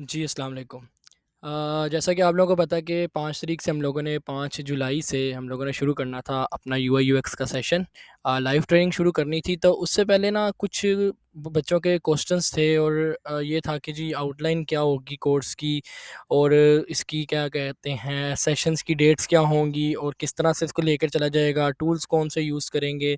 जी, अस्सलाम वालेकुम। जैसा कि आप लोगों को पता है कि 5 तारीख से हम लोगों ने 5 जुलाई से हम लोगों ने शुरू करना था अपना यूआई यूएक्स का सेशन। लाइव ट्रेनिंग शुरू करनी थी, तो उससे पहले ना कुछ बच्चों के क्वेश्चंस थे और ये था कि जी आउटलाइन क्या होगी कोर्स की, और इसकी क्या कहते हैं सेशंस की डेट्स क्या होंगी और किस तरह से इसको लेकर चला जाएगा, टूल्स कौन से यूज़ करेंगे,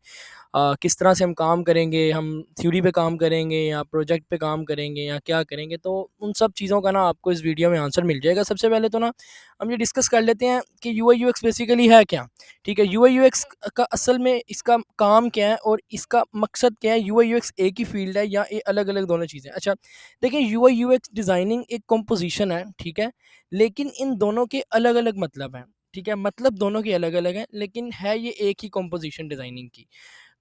किस तरह से हम काम करेंगे, हम थ्योरी पे काम करेंगे या प्रोजेक्ट पे काम करेंगे या क्या करेंगे। तो उन सब चीज़ों का ना आपको इस वीडियो में आंसर मिल जाएगा। सबसे पहले तो ना हम ये डिस्कस कर लेते हैं कि यूआई यूएक्स बेसिकली है क्या। ठीक है, यूआई यूएक्स का असल में इसका काम क्या है और इसका मकसद क्या है। यूआई यूएक्स एक ही फील्ड है या ये अलग अलग दोनों चीज़ें। अच्छा, देखिए, यूआई यूएक्स डिज़ाइनिंग एक कंपोजिशन है, ठीक है, लेकिन इन दोनों के अलग अलग मतलब हैं। ठीक है, मतलब दोनों के अलग अलग हैं, लेकिन है ये एक ही कंपोजिशन डिज़ाइनिंग की।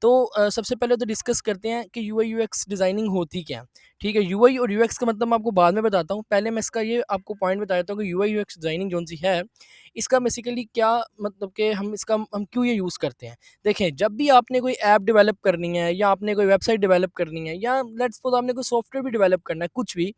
तो सबसे पहले तो डिस्कस करते हैं कि यूआई यूएक्स डिज़ाइनिंग होती क्या है। ठीक है, यूआई और यूएक्स का मतलब मैं आपको बाद में बताता हूँ। पहले मैं इसका ये आपको पॉइंट बता देता हूँ कि यूआई यूएक्स डिज़ाइनिंग जौन सी है, इसका बेसिकली क्या मतलब कि हम क्यों ये यूज़ करते हैं। देखें, जब भी आपने कोई ऐप डेवलप करनी है या आपने कोई वेबसाइट डेवलप करनी है या लेट्स सपोज़ आपने कोई सॉफ्टवेयर भी डेवलप करना है, कुछ भी,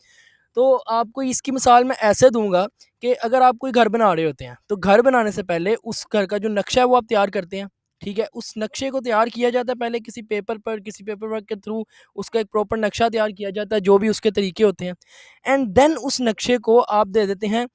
तो आपको इसकी मिसाल मैं ऐसे दूँगा कि अगर आप कोई घर बना रहे होते हैं, तो घर बनाने से पहले उस घर का जो नक्शा है वो आप तैयार करते हैं, ठीक है? उस नक्शे को तैयार किया जाता है पहले किसी पेपर पर, किसी पेपर वर्क के थ्रू उसका एक प्रॉपर नक्शा तैयार किया जाता है, जो भी उसके तरीके होते हैं। एंड देन उस नक्शे को आप दे देते हैं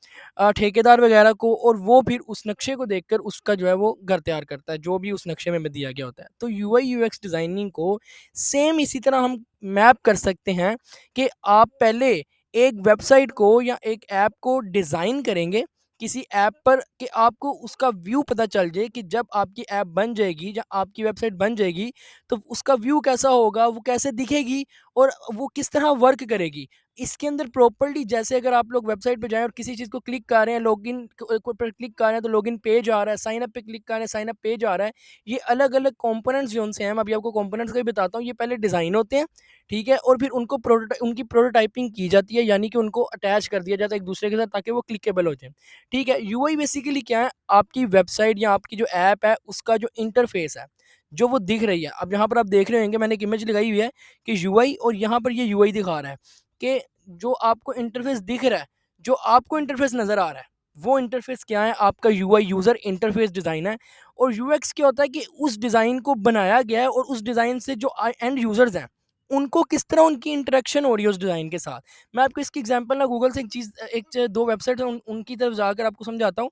ठेकेदार वगैरह को, और वो फिर उस नक्शे को देखकर उसका जो है वो घर तैयार करता है, जो भी उस नक्शे में दिया गया होता है। तो यूआई यूएक्स डिज़ाइनिंग को सेम इसी तरह हम मैप कर सकते हैं कि आप पहले एक वेबसाइट को या एक ऐप को डिज़ाइन करेंगे किसी ऐप पर कि आपको उसका व्यू पता चल जाए कि जब आपकी ऐप बन जाएगी या आपकी वेबसाइट बन जाएगी, तो उसका व्यू कैसा होगा, वो कैसे दिखेगी और वो किस तरह वर्क करेगी। इसके अंदर प्रॉपर्ली, जैसे अगर आप लोग वेबसाइट पे जाएँ और किसी चीज़ को क्लिक कर रहे हैं, लॉगिन पर क्लिक कर रहे हैं तो लॉगिन पेज आ रहा है, साइन अप पे क्लिक कर रहे हैं, साइन अप पेज आ रहा है। ये अलग-अलग कंपोनेंट्स जो उनसे हैं, मैं अभी आपको कंपोनेंट्स का भी बताता हूँ, ये पहले डिज़ाइन होते हैं, ठीक है? और फिर उनकी प्रोटोटाइपिंग की जाती है, यानी कि उनको अटैच कर दिया जाता है एक-दूसरे के साथ ताकि वो क्लिकेबल हो जाएँ, ठीक है? यूआई बेसिकली क्या है, आपकी वेबसाइट या आपकी जो ऐप है, उसका जो इंटरफ़ेस है, जो वो दिख रही है। अब यहाँ पर आप देख रहे होंगे मैंने एक इमेज लगाई हुई है कि यूआई, और यहाँ पर ये यूआई दिखा रहा है कि जो आपको इंटरफ़ेस दिख रहा है, जो आपको इंटरफ़ेस नज़र आ रहा है, वो इंटरफ़ेस क्या है, आपका यूआई यूज़र इंटरफ़ेस डिज़ाइन है। और यूएक्स क्या होता है कि उस डिज़ाइन को बनाया गया है और उस डिज़ाइन से जो एंड यूज़र्स हैं, उनको किस तरह उनकी इंटरेक्शन हो रही है उस डिज़ाइन के साथ। मैं आपको इसकी एग्ज़ाम्पल ना गूगल से एक चीज़, 2 वेबसाइट है उनकी तरफ जाकर आपको समझाता हूँ।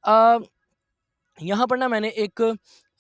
अ, यहाँ पर ना मैंने एक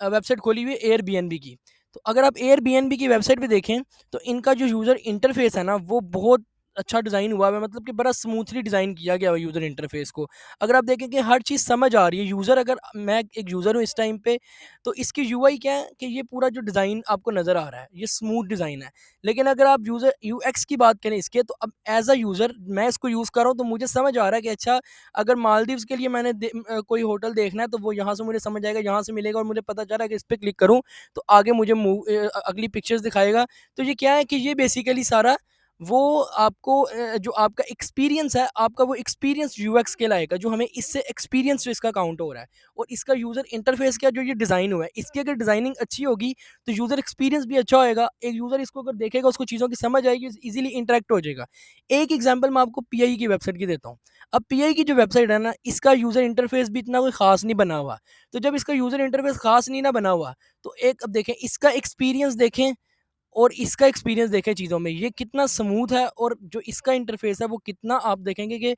वेबसाइट खोली हुई है एयरबीएनबी की। तो अगर आप एयरबीएनबी की वेबसाइट पे देखें, तो इनका जो यूज़र इंटरफ़ेस है ना, वो बहुत अच्छा डिज़ाइन हुआ हुआ है, मतलब कि बड़ा स्मूथली डिज़ाइन किया गया है यूज़र इंटरफ़ेस को। अगर आप देखें कि हर चीज़ समझ आ रही है, यूज़र, अगर मैं एक यूज़र हूँ इस टाइम पे, तो इसकी यूआई क्या है कि ये पूरा जो डिज़ाइन आपको नज़र आ रहा है, ये स्मूथ डिज़ाइन है। लेकिन अगर आप यूज़र यूएक्स की बात करें इसके, तो अब एज़ अ यूज़र मैं इसको यूज़ कर रहा हूँ, तो मुझे समझ आ रहा है कि अच्छा, अगर मालदीव्स के लिए मैंने कोई होटल देखना है, तो वो यहाँ से मुझे समझ आएगा, यहाँ से मिलेगा और मुझे पता चल रहा है कि इस पे क्लिक करूँ तो आगे मुझे अगली पिक्चर्स दिखाएगा। तो ये क्या है कि ये बेसिकली सारा वो आपको जो आपका एक्सपीरियंस है, आपका वो एक्सपीरियंस यूएक्स कहलाएगा, जो हमें इससे एक्सपीरियंस जो इसका काउंट हो रहा है। और इसका यूज़र इंटरफेस क्या, जो ये डिज़ाइन हुआ है, इसकी अगर डिज़ाइनिंग अच्छी होगी, तो यूज़र एक्सपीरियंस भी अच्छा होएगा। एक यूज़र इसको अगर देखेगा, उसको चीज़ों की समझ आएगी, ईज़िली इंटरैक्ट हो जाएगा। एक एग्ज़ाम्पल मैं आपको पीआई की वेबसाइट की देता हूँ। अब पीआई की जो वेबसाइट है ना, इसका यूज़र इंटरफ़ेस भी इतना कोई ख़ास नहीं बना हुआ। तो जब इसका यूज़र इंटरफ़ेस ख़ास नहीं ना बना हुआ, तो एक अब देखें इसका एक्सपीरियंस देखें और इसका एक्सपीरियंस देखें चीज़ों में, ये कितना स्मूथ है, और जो इसका इंटरफ़ेस है वो कितना आप देखेंगे कि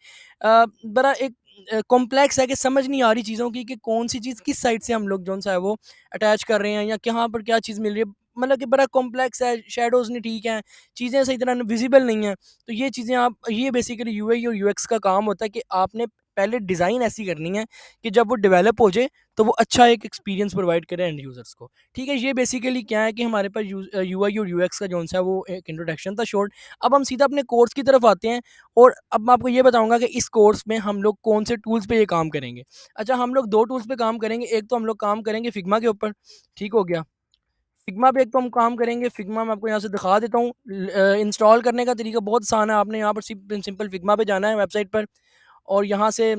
बड़ा एक कॉम्प्लेक्स है, कि समझ नहीं आ रही चीज़ों की कि कौन-सी चीज़ किस साइड से हम लोग जो-सा है वो अटैच कर रहे हैं या कहाँ पर क्या चीज़ मिल रही है। मतलब कि बड़ा कॉम्प्लेक्स है, शैडोज़ नहीं ठीक हैं, चीज़ें सही तरह विज़िबल नहीं हैं। तो ये चीज़ें आप, ये बेसिकली यूआई और यूएक्स का काम होता है कि आपने पहले डिज़ाइन ऐसी करनी है कि जब वो डेवलप हो जाए, तो वो अच्छा एक एक्सपीरियंस प्रोवाइड करे एंड यूज़र्स को। ठीक है, ये बेसिकली क्या है कि हमारे पास यूआई और यूएक्स का जौन-सा है वो एक इंट्रोडक्शन था शॉर्ट। अब हम सीधा अपने कोर्स की तरफ आते हैं, और अब मैं आपको ये बताऊँगा कि इस कोर्स में हम लोग कौन से टूल्स पे ये काम करेंगे। अच्छा, हम लोग 2 टूल्स पे काम करेंगे, एक तो हम लोग काम करेंगे फिग्मा के ऊपर, ठीक हो गया। फिग्मा पे एक तो हम काम करेंगे, फिग्मा मैं आपको यहाँ से दिखा देता हूँ। इंस्टॉल करने का तरीका बहुत आसान है, आपने यहाँ पर सिंपल फिग्मा पे जाना है वेबसाइट पर, और यहाँ से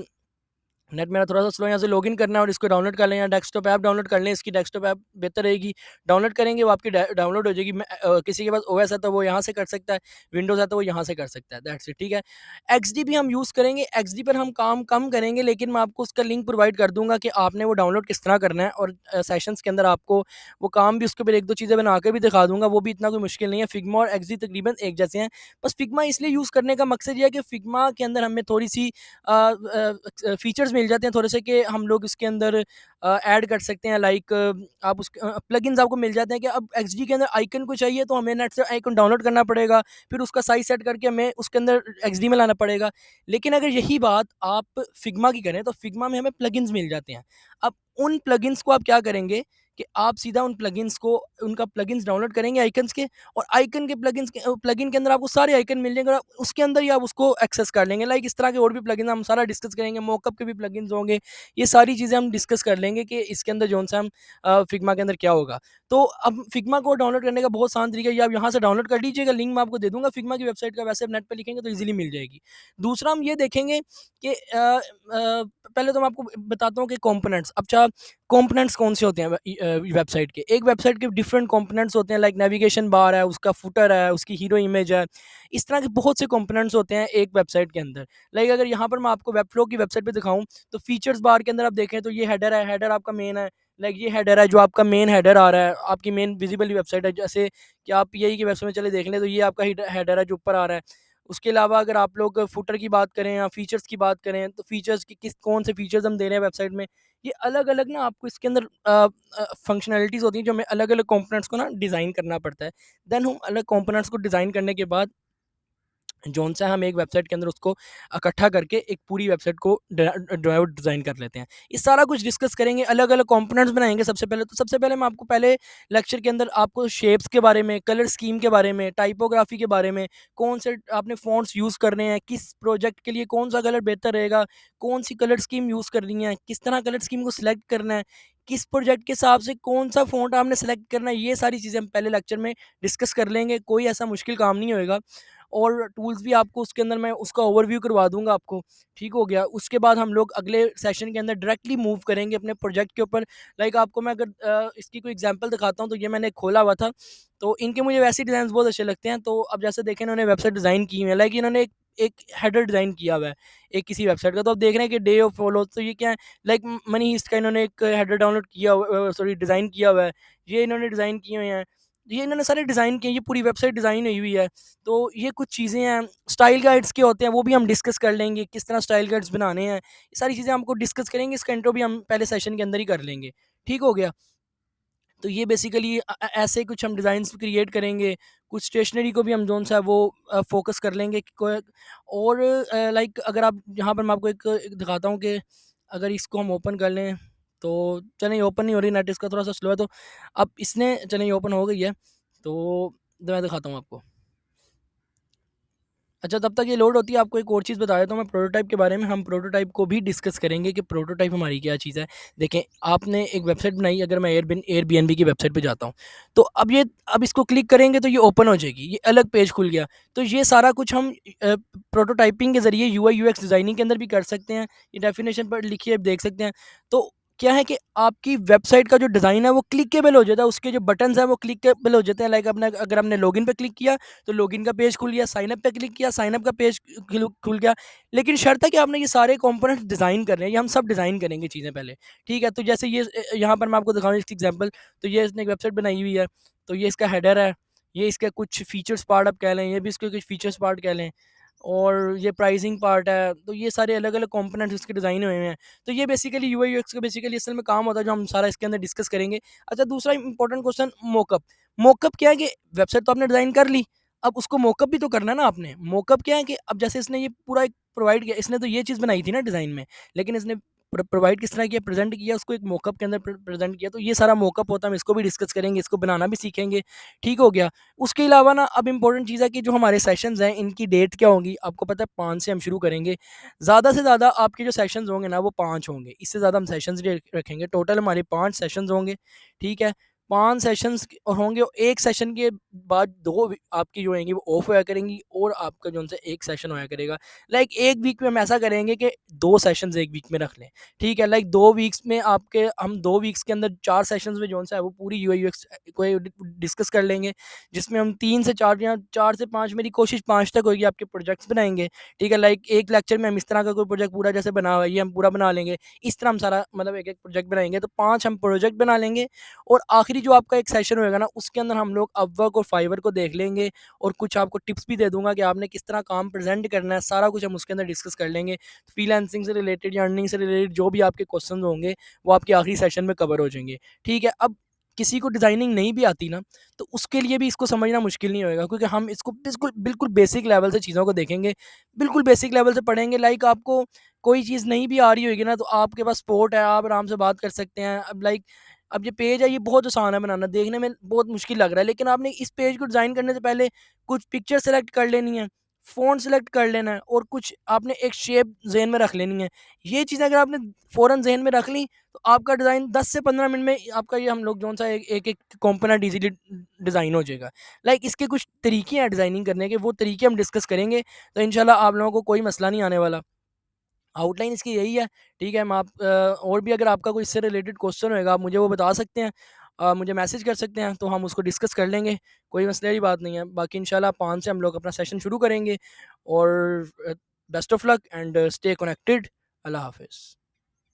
नेट मेरा थोड़ा-सा स्लो है, यहाँ से लॉगिन करना है और इसको डाउनलोड कर लें या डेस्कटॉप ऐप डाउनलोड कर लें, इसकी डेस्कटॉप ऐप बेहतर रहेगी। डाउनलोड करेंगे वो आपकी डाउनलोड हो जाएगी। किसी के पास ओएस है तो वो यहाँ से कर सकता है, विंडोज़ है तो वो यहाँ से कर सकता है, दैट्स इट, ठीक है। एक्सडी भी हम यूज़ करेंगे, एक्सडी पर हम काम कम करेंगे, लेकिन मैं आपको उसका लिंक प्रोवाइड कर दूँगा कि आपने वो डाउनलोड किस तरह करना है, और सेशंस के अंदर आपको वो काम भी उसके ऊपर 1-2 चीज़ें बना के भी दिखा दूँगा, वो भी इतना कोई मुश्किल नहीं है। फिग्मा और एक्सडी तकरीबन एक जैसे हैं, बस फिग्मा इसलिए यूज़ करने का मकसद ये है कि फिग्मा के अंदर हमें थोड़ी-सी फीचर्स मिल जाते हैं थोड़े से, कि हम लोग इसके अंदर ऐड कर सकते हैं, लाइक आप उस प्लगइन्स आपको मिल जाते हैं कि अब एक्सडी के अंदर आइकन को चाहिए तो हमें नेट से आइकन डाउनलोड करना पड़ेगा, फिर उसका साइज़ सेट करके हमें उसके अंदर एक्सडी में लाना पड़ेगा। लेकिन अगर यही बात आप फिग्मा की करें तो फिग्मा में हमें प्लगइन्स मिल जाते हैं। अब उन प्लगइन्स को आप क्या करेंगे कि आप सीधा उन प्लगइन्स को, उनका प्लगइन्स डाउनलोड करेंगे आइकन्स के, और आइकन के प्लगइन्स के प्लगइन के अंदर आपको सारे आइकन मिल जाएंगे और आप उसके अंदर ही आप उसको एक्सेस कर लेंगे। लाइक इस तरह के और भी प्लगइन हम सारा डिस्कस करेंगे, मॉकअप के भी प्लगइन्स होंगे, ये सारी चीज़ें हम डिस्कस कर लेंगे कि इसके अंदर जो सा हम फिग्मा के अंदर क्या होगा। तो अब फिग्मा को डाउनलोड करने का बहुत आसान तरीका है, ये आप यहाँ से डाउनलोड कर लीजिएगा, लिंक मैं आपको दे दूँगा फिग्मा की वेबसाइट का, वैसे आप नेट पे लिखेंगे तो ईज़िली मिल जाएगी। दूसरा हम ये देखेंगे कि पहले तो मैं आपको बताता हूँ कि कंपोनेंट्स, अच्छा कंपोनेंट्स कौन से होते हैं वेबसाइट के। एक वेबसाइट के डिफरेंट कंपोनेंट्स होते हैं, लाइक नेविगेशन बार है, उसका फुटर है, उसकी हीरो इमेज है, इस तरह के बहुत से कंपोनेंट्स होते हैं एक वेबसाइट के अंदर। लाइक अगर यहाँ पर मैं आपको वेबफ्लो की वेबसाइट पे दिखाऊँ तो फीचर्स बार के अंदर आप देखें तो ये हेडर है, हेडर आपका मेन है। लाइक ये हेडर है जो आपका मेन हेडर आ रहा है, आपकी मेन विजिबल वेबसाइट है, जैसे कि आप यही की वेबसाइट में चले देख लें तो ये आपका हेडर है जो ऊपर आ रहा है। उसके अलावा अगर आप लोग फुटर की बात करें या फीचर्स की बात करें तो फीचर्स की किस कौन से फीचर्स हम दे रहे हैं वेबसाइट में, ये अलग-अलग ना आपको इसके अंदर फंक्शनैलिटीज़ होती हैं जो हमें अलग-अलग कंपोनेंट्स को ना डिज़ाइन करना पड़ता है। देन हम अलग कंपोनेंट्स को डिज़ाइन करने के बाद जौन-सा हम एक वेबसाइट के अंदर उसको इकट्ठा करके एक पूरी वेबसाइट को डिज़ाइन कर लेते हैं। ये सारा कुछ डिस्कस करेंगे, अलग-अलग कंपोनेंट्स बनाएँगे सबसे पहले तो। सबसे पहले मैं आपको पहले लेक्चर के अंदर आपको शेप्स के बारे में, कलर स्कीम के बारे में, टाइपोग्राफी के बारे में, कौन से आपने फ़ॉन्ट्स यूज़ करने हैं, किस प्रोजेक्ट के लिए कौन-सा कलर बेहतर रहेगा, कौन-सी कलर स्कीम यूज़ करनी है, किस तरह कलर स्कीम को सिलेक्ट करना है, किस प्रोजेक्ट के हिसाब से कौन-सा फ़ॉन्ट आपने सिलेक्ट करना है, ये सारी चीज़ें हम पहले लेक्चर में डिस्कस कर लेंगे। कोई ऐसा मुश्किल काम नहीं होएगा। और टूल्स भी आपको उसके अंदर मैं उसका ओवरव्यू करवा दूँगा आपको, ठीक हो गया। उसके बाद हम लोग अगले सेशन के अंदर डायरेक्टली मूव करेंगे अपने प्रोजेक्ट के ऊपर। लाइक आपको मैं अगर इसकी कोई एग्ज़ाम्पल दिखाता हूँ तो ये मैंने खोला हुआ था, तो इनके मुझे वैसे ही डिज़ाइन्स बहुत अच्छे लगते हैं। तो अब जैसे देखें इन्होंने वेबसाइट डिज़ाइन की हुई है, लाइक इन्होंने एक एक हेडर डिज़ाइन किया हुआ है, एक किसी वेबसाइट का। तो आप देख रहे हैं कि डे ऑफ फॉलो, तो ये क्या है, लाइक मनी हीस्ट का इन्होंने एक हेडर डाउनलोड किया हुआ सॉरी डिज़ाइन किया हुआ है। ये इन्होंने डिज़ाइन किए हुए हैं। ये इन्होंने सारे डिज़ाइन किए हैं, ये पूरी वेबसाइट डिज़ाइन हुई हुई है। तो ये कुछ चीज़ें हैं, स्टाइल गाइड्स के होते हैं, वो भी हम डिस्कस कर लेंगे, किस तरह स्टाइल गाइड्स बनाने हैं, ये सारी चीज़ें हमको डिस्कस करेंगे, इसका इंट्रो भी हम पहले सेशन के अंदर ही कर लेंगे, ठीक हो गया? तो ये बेसिकली ऐसे कुछ हम डिज़ाइंस क्रिएट करेंगे, कुछ स्टेशनरी को भी हम जोन-सा है वो फ़ोकस कर लेंगे कि कोई और लाइक अगर आप यहाँ पर मैं आपको एक दिखाता हूँ कि अगर इसको हम ओपन कर लें, तो चलें ये ओपन नहीं हो रही, नेट इसका थोड़ा-सा स्लो है, तो अब इसने चलें ये ओपन हो गई है, तो मैं दिखाता हूँ आपको। अच्छा, तब तक ये लोड होती है, आपको एक और चीज़ बता देता हूँ मैं प्रोटोटाइप के बारे में। हम प्रोटोटाइप को भी डिस्कस करेंगे कि प्रोटोटाइप हमारी क्या चीज़ है। देखें, आपने एक वेबसाइट बनाई, अगर मैं एयरबीएनबी की वेबसाइट पे जाता हूँ, तो अब इसको क्लिक करेंगे तो ये ओपन हो जाएगी, ये अलग पेज खुल गया। तो ये सारा कुछ हम प्रोटोटाइपिंग के ज़रिए यूआई यूएक्स डिज़ाइनिंग के अंदर भी कर सकते हैं। ये डेफिनेशन पर लिखिए, आप देख सकते हैं। तो क्या है कि आपकी वेबसाइट का जो डिज़ाइन है वो क्लिकेबल हो जाता है, उसके जो बटन्स हैं वो क्लिकेबल हो जाते हैं। लाइक अपना अगर हमने लॉगिन पे क्लिक किया तो लॉगिन का पेज खुल गया, साइन अप पे क्लिक किया, साइन अप का पेज खुल गया। लेकिन शर्त है कि आपने ये सारे कंपोनेंट्स डिज़ाइन करने हैं, ये हम सब डिज़ाइन करेंगे चीज़ें पहले, ठीक है? तो जैसे ये यहाँ पर मैं आपको दिखाऊँ इसकी एग्ज़ाम्पल, तो ये इसने एक वेबसाइट बनाई हुई है, तो ये इसका हेडर है, ये इसका कुछ फीचर्स पार्ट आप कह लें, ये भी इसके कुछ फीचर्स पार्ट कह लें, और ये प्राइसिंग पार्ट है, तो ये सारे अलग-अलग कंपोनेंट्स इसके डिज़ाइन हुए हैं। तो ये बेसिकली यूआई यूएक्स का बेसिकली असल में काम होता है, जो हम सारा इसके अंदर डिस्कस करेंगे। अच्छा, दूसरा इंपॉर्टेंट क्वेश्चन, मॉकअप। मॉकअप क्या है कि वेबसाइट तो आपने डिज़ाइन कर ली, अब उसको मॉकअप भी तो करना है ना आपने। मॉकअप क्या है कि अब जैसे इसने ये पूरा एक प्रोवाइड किया, इसने तो ये चीज़ बनाई थी ना डिज़ाइन में, लेकिन इसने प्रोवाइड किस तरह किया, प्रेज़ेंट किया, उसको एक मॉकअप के अंदर प्रेज़ेंट किया। तो ये सारा मॉकअप होता है, हम इसको भी डिस्कस करेंगे, इसको बनाना भी सीखेंगे, ठीक हो गया। उसके अलावा ना अब इम्पोर्टेंट चीज़ है कि जो हमारे सेशंस हैं इनकी डेट क्या होंगी, आपको पता है 5 से हम शुरू करेंगे। ज़्यादा से ज़्यादा आपके जो सेशंस होंगे ना वो 5 होंगे, इससे ज़्यादा हम सेशंस नहीं रखेंगे। टोटल हमारे 5 सेशंस होंगे, ठीक है? 5 सेशंस होंगे और 1 सेशन के बाद 2 आपकी जो होंगी वो ऑफ होया करेंगी और आपका जो है 1 सेशन होया करेगा। लाइक 1 वीक में हम ऐसा करेंगे कि 2 सेशंस 1 वीक में रख लें, ठीक है? लाइक 2 वीक्स में आपके हम 2 वीक्स के अंदर 4 सेशंस में जो है वो पूरी यूआई यूएक्स को डिस्कस कर लेंगे, जिसमें हम 3 से 4 या 4 से 5, मेरी कोशिश 5 तक होगी, आपके प्रोजेक्ट्स बनाएँगे, ठीक है? लाइक एक लेक्चर में हम इस तरह का कोई प्रोजेक्ट पूरा जैसे बना हुआ है, ये हम पूरा बना लेंगे। इस तरह हम सारा मतलब एक-एक प्रोजेक्ट बनाएँगे, तो 5 हम प्रोजेक्ट बना लेंगे और आखिरी जो आपका एक सेशन होएगा ना, उसके अंदर हम लोग अपवर्क और फाइवर को देख लेंगे और कुछ आपको टिप्स भी दे दूँगा कि आपने किस तरह काम प्रेज़ेंट करना है, सारा कुछ हम उसके अंदर डिस्कस कर लेंगे। फ्रीलांसिंग से रिलेटेड या अर्निंग से रिलेटेड जो भी आपके क्वेश्चन होंगे, वो आपके आखिरी सेशन में कवर हो जाएँगे, ठीक है? अब किसी को डिज़ाइनिंग नहीं भी आती ना, तो उसके लिए भी इसको समझना मुश्किल नहीं होएगा, क्योंकि हम इसको बिल्कुल बिल्कुल बेसिक लेवल से चीज़ों को देखेंगे, बिल्कुल बेसिक लेवल से पढ़ेंगे। लाइक आपको कोई चीज़ नहीं भी आ रही होगी ना, तो आपके पास सपोर्ट है, आप आराम से बात कर सकते हैं। अब लाइक अब ये पेज है, ये बहुत आसान है बनाना, देखने में बहुत मुश्किल लग रहा है, लेकिन आपने इस पेज को डिज़ाइन करने से पहले कुछ पिक्चर सेलेक्ट कर लेनी है, फ़ॉन्ट सेलेक्ट कर लेना है और कुछ आपने एक शेप ज़हन में रख लेनी है। ये चीज़ें अगर आपने फ़ौरन ज़हन में रख ली, तो आपका डिज़ाइन 10 से 15 मिनट में आपका ये हम लोग जौन-सा एक-एक कंपोनेंट ईज़िली डिज़ाइन हो जाएगा। लाइक इसके कुछ तरीके हैं डिज़ाइनिंग करने के, वो तरीके हम डिस्कस करेंगे, तो इंशाल्लाह आप लोगों को कोई मसला नहीं आने वाला। आउटलाइन इसकी यही है, ठीक है? और भी अगर आपका कोई इससे रिलेटेड क्वेश्चन होएगा, आप मुझे वो बता सकते हैं। मुझे मैसेज कर सकते हैं, तो हम उसको डिस्कस कर लेंगे, कोई मसले वाली बात नहीं है। बाकी इंशाल्लाह 5 से हम लोग अपना सेशन शुरू करेंगे और best of luck and stay connected. अल्लाह हाफ़िज़।